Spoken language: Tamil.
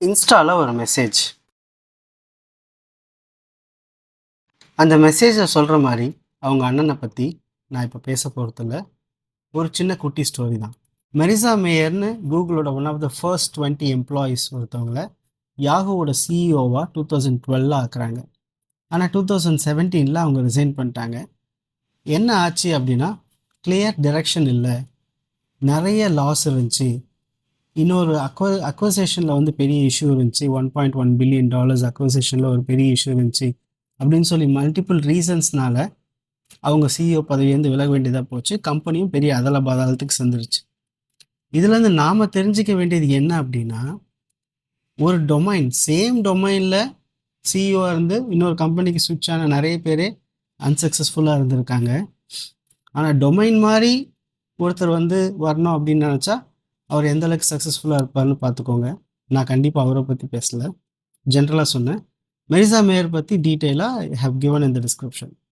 இன்ஸ்டால ஒரு மெசேஜ். அந்த மெசேஜை சொல்கிற மாதிரி அவங்க அண்ணனை பற்றி நான் இப்போ பேச போகிறதில்ல. ஒரு சின்ன குட்டி ஸ்டோரி தான். மெரிசா மேயர்னு கூகுளோட one of the first 20 employees ஒருத்தவங்கள யாகுவோட சிஇஓவாக 2012 ஆக்குறாங்க. ஆனால் 2017 அவங்க ரிசைன் பண்ணிட்டாங்க. என்ன ஆச்சு அப்படின்னா, கிளியர் டைரக்ஷன் இல்லை, நிறைய லாஸ் இருந்துச்சு, இன்னொரு அக்வசேஷனில் வந்து பெரிய இஷ்யூ இருந்துச்சு, $1.1 பில்லியன் அக்வசேஷனில் ஒரு பெரிய இஷ்யூ இருந்துச்சு அப்படின்னு சொல்லி மல்டிபிள் ரீசன்ஸ்னால அவங்க சிஇஓ பதவியிலேருந்து விலக வேண்டியதாக போச்சு. கம்பெனியும் பெரிய அதல பாதாளத்துக்கு செஞ்சிருச்சு. இதுலேருந்து நாம் தெரிஞ்சிக்க வேண்டியது என்ன அப்படின்னா, ஒரு டொமைன், சேம் டொமைனில் சிஇஓ இருந்து இன்னொரு கம்பெனிக்கு ஸ்விட்ச் ஆன நிறைய பேர் அன்சக்ஸஸ்ஃபுல்லாக இருந்திருக்காங்க. ஆனால் டொமைன் மாதிரி ஒருத்தர் வந்து வரணும் அப்படின்னு நினச்சா அவர் எந்த அளவுக்கு சக்ஸஸ்ஃபுல்லாக இருப்பார்னு பார்த்துக்கோங்க. நான் கண்டிப்பாக அவரை பற்றி பேசலை, ஜென்ரலாக சொன்னேன். மெரிசா மேயர் பற்றி டீட்டெயிலாக I have given in the description.